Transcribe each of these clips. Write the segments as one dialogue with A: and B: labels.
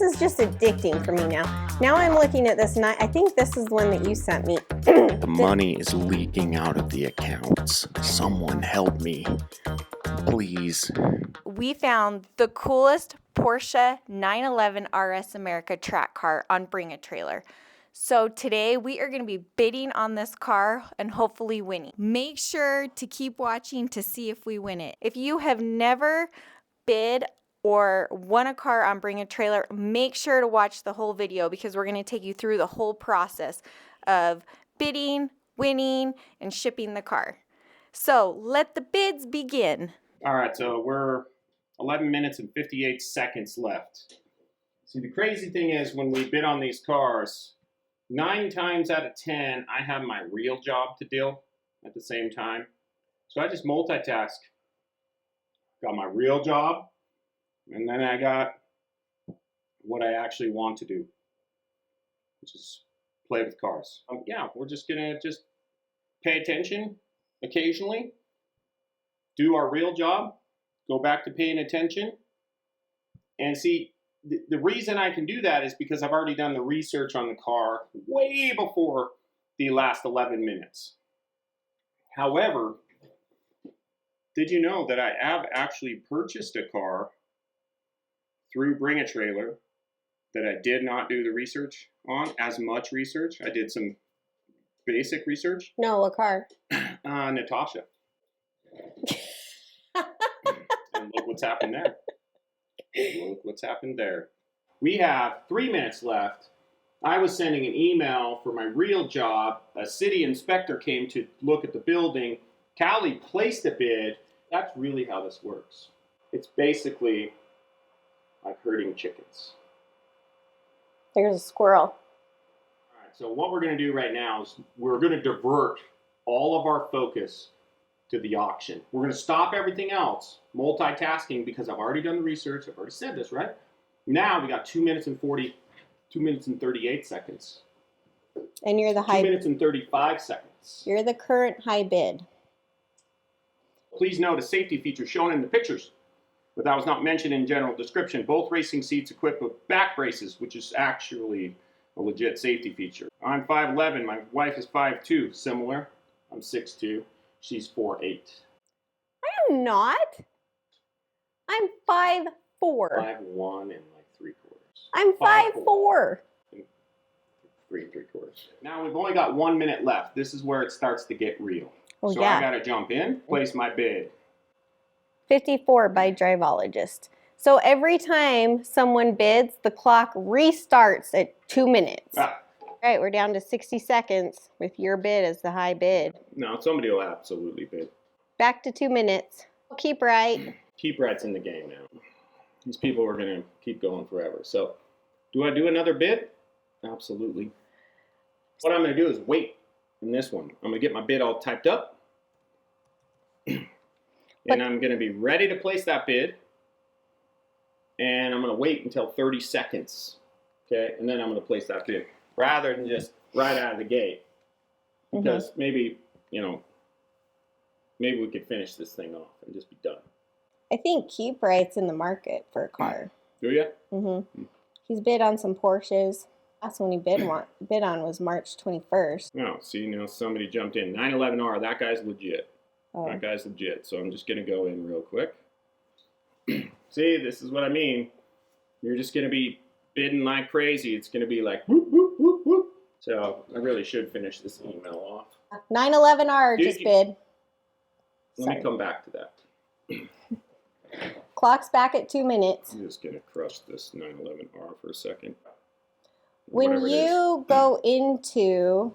A: this is just addicting for me now. Now I'm looking at this, and I think this is the one that you sent me.
B: The money is leaking out of the accounts. Someone help me, please.
C: We found the coolest Porsche 911 RS America track car on Bring a Trailer. So today we are going to be bidding on this car and hopefully winning. Make sure to keep watching to see if we win it. If you have never bid or won a car on Bring a Trailer, make sure to watch the whole video because we're going to take you through the whole process of bidding, winning, and shipping the car. So let the bids begin.
D: All right, so we're 11 minutes and 58 seconds left. See, the crazy thing is when we bid on these cars, 9 times out of 10, I have my real job to do at the same time. So I just multitask. Got my real job, and then I got what I actually want to do, which is play with cars. Yeah, we're just gonna pay attention occasionally, do our real job, go back to paying attention, and see, the reason I can do that is because I've already done the research on the car way before the last 11 minutes. However, did you know that I have actually purchased a car through Bring a Trailer that I did not do the research on, as much research? I did some basic research.
A: No, what car?
D: Natasha. And look what's happened there. Look what's happened there. We have 3 minutes left. I was sending an email for my real job. A city inspector came to look at the building. Callie placed a bid. That's really how this works. It's basically like herding chickens.
A: There's a squirrel.
D: All right, so what we're going to do right now is we're going to divert all of our focus to the auction. We're going to stop everything else, multitasking, because I've already done the research. I've already said this, right? Now we got 2 minutes and 38 seconds.
A: And you're the
D: 2
A: high.
D: minutes and 35 seconds.
A: You're the current high bid.
D: Please note a safety feature shown in the pictures, but that was not mentioned in general description. Both racing seats equipped with back braces, which is actually a legit safety feature. I'm 5'11", my wife is 5'2", similar. I'm 6'2", she's 4'8".
A: I am not. I'm 5'4".
D: 5'1" and like 3/4.
A: I'm 5'4".
D: 3 3/4. Now we've only got 1 minute left. This is where it starts to get real.
A: Oh,
D: so
A: yeah.
D: I gotta jump in, place my bid.
A: 54 by Drivologist. So every time someone bids, the clock restarts at 2 minutes. All right, we're down to 60 seconds with your bid as the high bid.
D: No, somebody will absolutely bid.
A: Back to 2 minutes. Keep right.
D: Keep right's in the game now. These people are going to keep going forever. So, do I do another bid? Absolutely. What I'm going to do is wait in this one. I'm going to get my bid all typed up. And I'm going to be ready to place that bid. And I'm going to wait until 30 seconds. Okay? And then I'm going to place that bid. Rather than just right out of the gate. Because maybe, maybe we could finish this thing off and just be done.
A: I think Keep Right's in the market for a car.
D: Do you?
A: Mm-hmm. He's bid on some Porsches. Last one he bid on was March 21st.
D: Oh, see, now somebody jumped in. 911R, that guy's legit.
A: Oh.
D: That guy's legit. So I'm just going to go in real quick. See, this is what I mean. You're just going to be bidding like crazy. It's going to be like whoop, whoop, whoop, whoop. So I really should finish this email off.
A: 911R just bid.
D: Let me come back to that.
A: Clock's back at 2 minutes.
D: I'm just going to crush this 911R for a second.
A: When you go into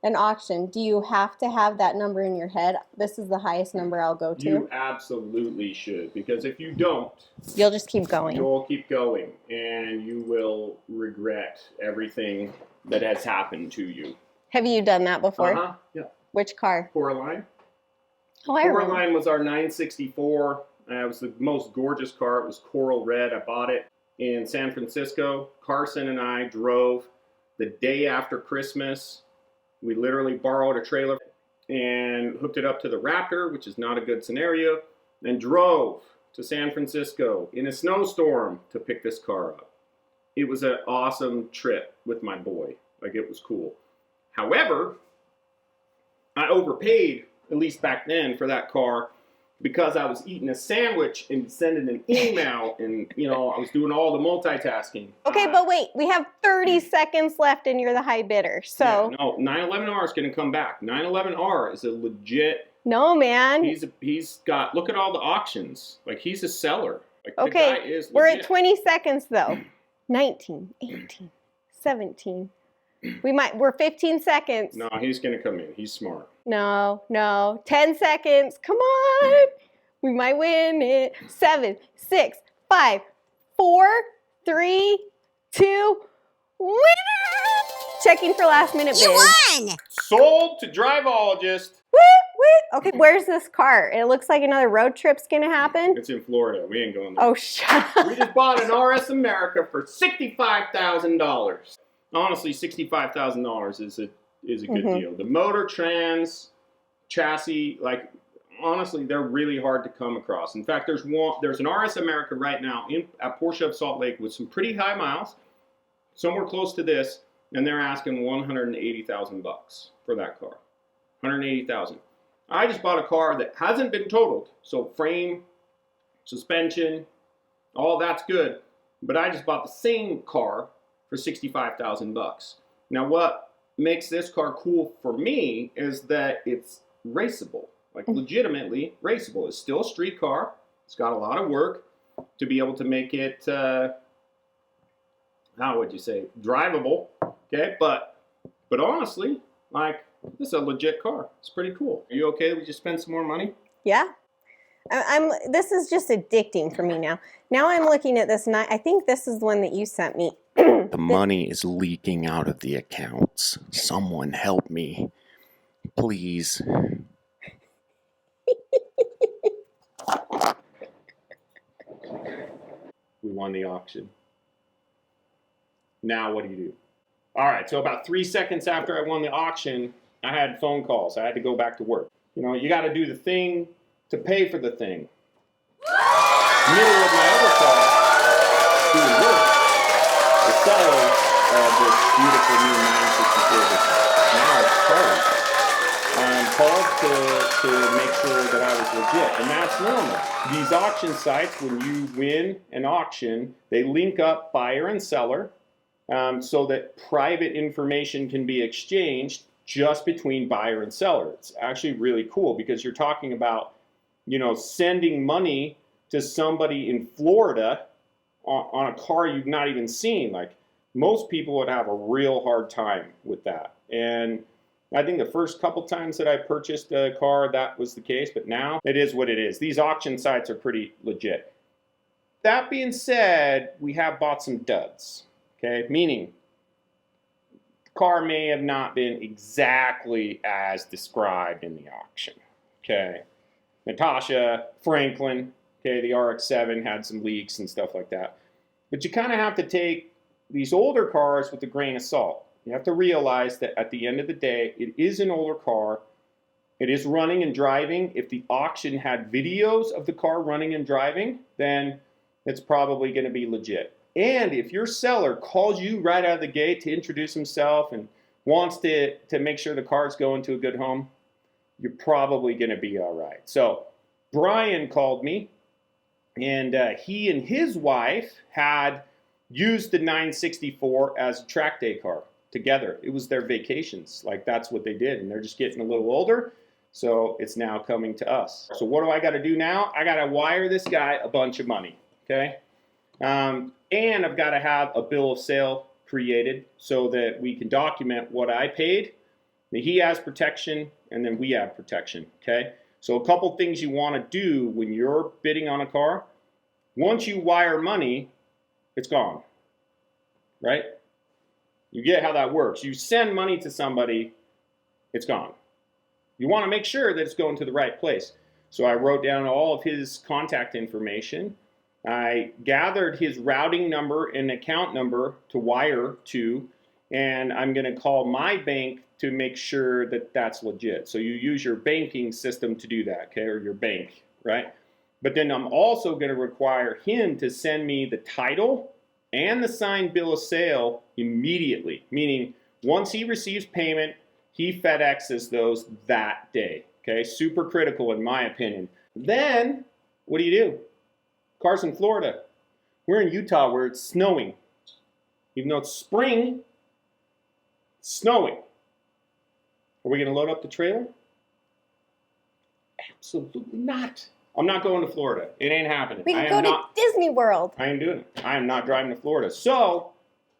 A: an auction, do you have to have that number in your head? This is the highest number I'll go to.
D: You absolutely should, because if you don't,
A: you'll just keep going.
D: You'll keep going, and you will regret everything that has happened to you.
A: Have you done that before?
D: Yeah.
A: Which car?
D: Coraline.
A: Oh, I remember.
D: Coraline was our 964. It was the most gorgeous car. It was coral red. I bought it in San Francisco. Carson and I drove the day after Christmas. We literally borrowed a trailer and hooked it up to the Raptor, which is not a good scenario, and drove to San Francisco in a snowstorm to pick this car up. it was an awesome trip with my boy. Like, it was cool. However, I overpaid, at least back then, for that car because I was eating a sandwich and sending an email, and you know, I was doing all the multitasking.
A: Okay, but wait, we have 30 seconds left and you're the high bidder. So
D: yeah, no, 911R is going to come back. 911R is a legit.
A: no, man.
D: He's got, look at all the auctions. Like, he's a seller. Like,
A: Okay,
D: the guy is
A: we're
D: legit.
A: at 20 seconds though. 19, 18, 17. We're 15 seconds.
D: No, he's going to come in. He's smart.
A: No. 10 seconds. Come on. We might win it. 7, 6, 5, 4, 3, 2, winner! Checking for last minute bids.
E: You won!
D: Sold to Driveologist.
A: Woo! Okay, where's this car? It looks like another road trip's gonna happen.
D: It's in Florida. We ain't going there.
A: Oh, shut up.
D: We just bought an RS America for $65,000. Honestly, $65,000 is a good deal. The motor, trans, chassis, like, honestly, they're really hard to come across. In fact, there's an RS America right now at Porsche of Salt Lake with some pretty high miles, somewhere close to this, and they're asking $180,000 for that car. $180,000. I just bought a car that hasn't been totaled, so frame, suspension, all that's good. But I just bought the same car for $65,000. Now, what makes this car cool for me is that it's raceable, like legitimately raceable. It's still a street car. It's got a lot of work to be able to make it, how would you say, drivable. Okay, but honestly, like, this is a legit car. It's pretty cool. Are you okay that we just spend some more money?
A: Yeah. This is just addicting for me now. Now I'm looking at this, and I think this is the one that you sent me.
B: The money is leaking out of the accounts. Someone help me. Please.
D: We won the auction. Now what do you do? All right, so about 3 seconds after I won the auction, I had phone calls. I had to go back to work. You know, you got to do the thing to pay for the thing. Middle of my other car, doing work, the seller of this beautiful new 964 now it's called to make sure that I was legit, and that's normal. These auction sites, when you win an auction, they link up buyer and seller so that private information can be exchanged just between buyer and seller. It's actually really cool because you're talking about, you know, sending money to somebody in Florida on a car you've not even seen. Like, most people would have a real hard time with that. And I think the first couple times that I purchased a car, that was the case, but now it is what it is. These auction sites are pretty legit. That being said, we have bought some duds, okay? Meaning, the car may have not been exactly as described in the auction, okay? Natasha, Franklin, okay, the RX-7 had some leaks and stuff like that. But you kind of have to take these older cars with a grain of salt. You have to realize that at the end of the day, it is an older car. It is running and driving. If the auction had videos of the car running and driving, then it's probably going to be legit. And if your seller calls you right out of the gate to introduce himself and wants to make sure the car's going to a good home, you're probably going to be all right. So Brian called me, and he and his wife had used the 964 as a track day car together. It was their vacations. Like, that's what they did, and they're just getting a little older, so it's now coming to us. So what do I got to do now? I got to wire this guy a bunch of money, okay? And I've got to have a bill of sale created so that we can document what I paid. He has protection, and then we have protection, okay? So a couple things you want to do when you're bidding on a car. Once you wire money, it's gone, right? You get how that works. You send money to somebody, it's gone. You want to make sure that it's going to the right place. So I wrote down all of his contact information. I gathered his routing number and account number to wire to, and I'm going to call my bank to make sure that that's legit. So you use your banking system to do that, okay, or your bank, right? But then I'm also going to require him to send me the title and the signed bill of sale immediately, meaning once he receives payment, he FedExes those that day. Okay, super critical in my opinion. Then, what do? Car's in Florida. We're in Utah where it's snowing. Even though it's spring, it's snowing. Are we going to load up the trailer? Absolutely not. I'm not going to Florida. It ain't happening.
A: We can go to Disney World.
D: I ain't doing it. I am not driving to Florida. So,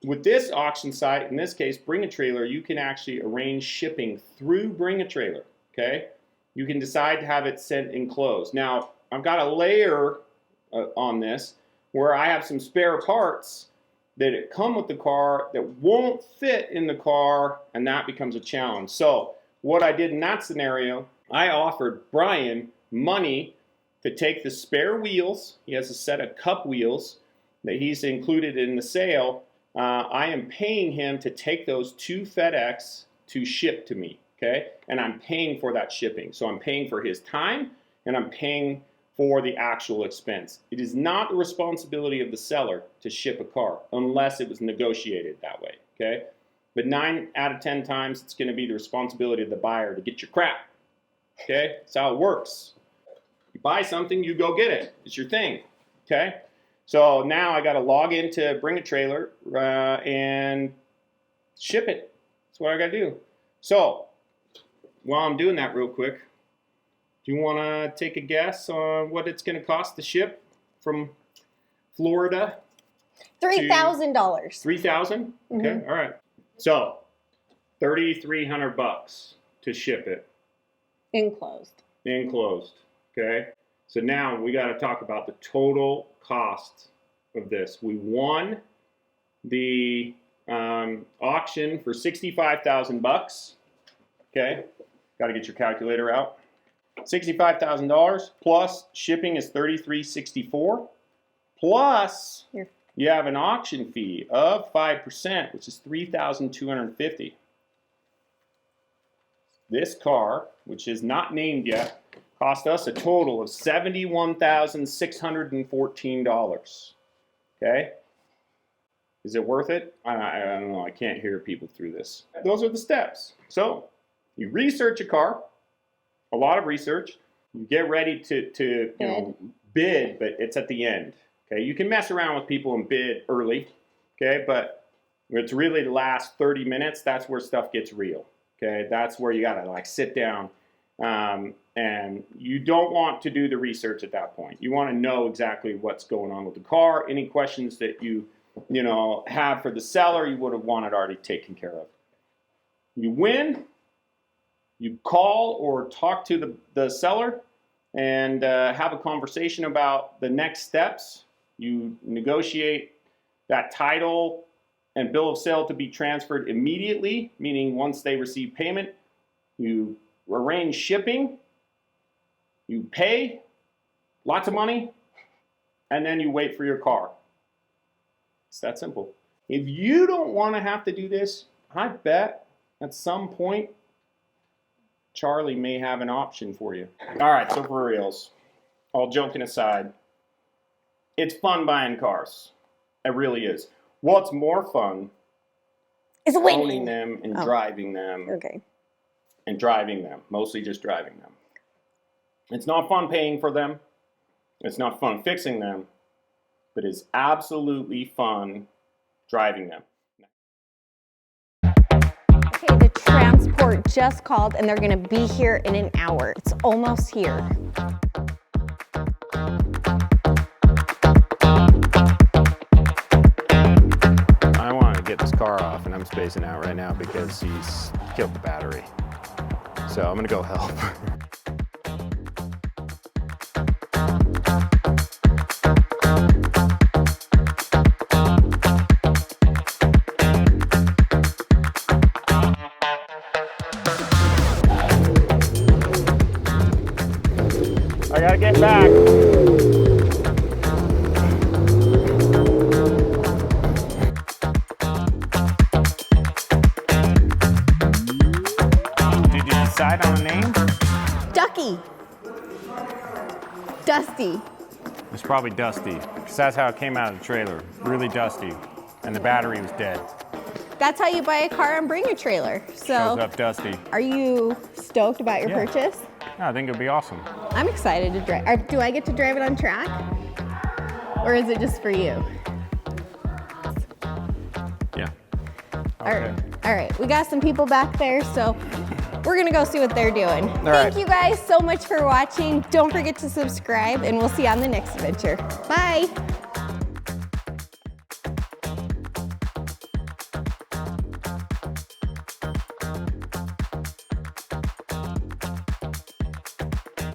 D: with this auction site, in this case, Bring a Trailer, you can actually arrange shipping through Bring a Trailer. Okay? You can decide to have it sent enclosed. Now, I've got a layer on this where I have some spare parts that come with the car that won't fit in the car, and that becomes a challenge. So, what I did in that scenario, I offered Brian money to take the spare wheels. He has a set of cup wheels that he's included in the sale. I am paying him to take those to FedEx to ship to me, okay? And I'm paying for that shipping. So I'm paying for his time and I'm paying for the actual expense. It is not the responsibility of the seller to ship a car unless it was negotiated that way, okay? But 9 out of 10 times it's gonna be the responsibility of the buyer to get your crap, okay? That's how it works. You buy something, you go get it. It's your thing, okay? So now I got to log into Bring a Trailer and ship it. That's what I got to do. So while I'm doing that real quick, do you want to take a guess on what it's going to cost to ship from Florida?
A: $3,000.
D: $3,000? Okay, all right. So $3,300 to ship it.
A: Enclosed.
D: Enclosed. Okay, so now we got to talk about the total cost of this. We won the auction for $65,000. Okay, got to get your calculator out. $65,000 plus shipping is $3,364. Plus you have an auction fee of 5%, which is $3,250. This car, which is not named yet, cost us a total of $71,614. Okay? Is it worth it? I don't know. I can't hear people through this. Those are the steps. So, you research a car, a lot of research. You get ready to bid, but it's at the end. Okay? You can mess around with people and bid early. Okay? But it's really the last 30 minutes. That's where stuff gets real. Okay? That's where you got to like sit down. And you don't want to do the research at that point. You want to know exactly what's going on with the car. Any questions that you have for the seller, you would have wanted already taken care of. You win, you call or talk to the seller and have a conversation about the next steps. You negotiate that title and bill of sale to be transferred immediately, meaning once they receive payment. You arrange shipping, you pay lots of money, and then you wait for your car. It's that simple. If you don't want to have to do this, I bet at some point Charlie may have an option for you. All right, so for reals, all joking aside, it's fun buying cars. It really is. What's more fun
A: is
D: owning them and driving them.
A: Okay.
D: And driving them, mostly just driving them. It's not fun paying for them. It's not fun fixing them, but it's absolutely fun driving them.
A: Okay, the transport just called and they're gonna be here in an hour. It's almost here.
B: I want to get this car off and I'm spacing out right now because he's killed the battery. So I'm gonna go help.
D: I gotta get back. Did you decide on a name?
A: Ducky. Dusty.
B: It's probably dusty, because that's how it came out of the trailer, really dusty, and the battery was dead.
A: That's how you buy a car and bring a trailer.
B: Shows
A: So,
B: up dusty.
A: are you stoked about your
B: Yeah.
A: purchase?
B: I think it'd be awesome.
A: I'm excited to drive. Do I get to drive it on track? Or is it just for you?
B: Yeah.
A: All right, we got some people back there, so we're gonna go see what they're doing. Thank
B: right.
A: you guys so much for watching. Don't forget to subscribe, and we'll see you on the next adventure. Bye.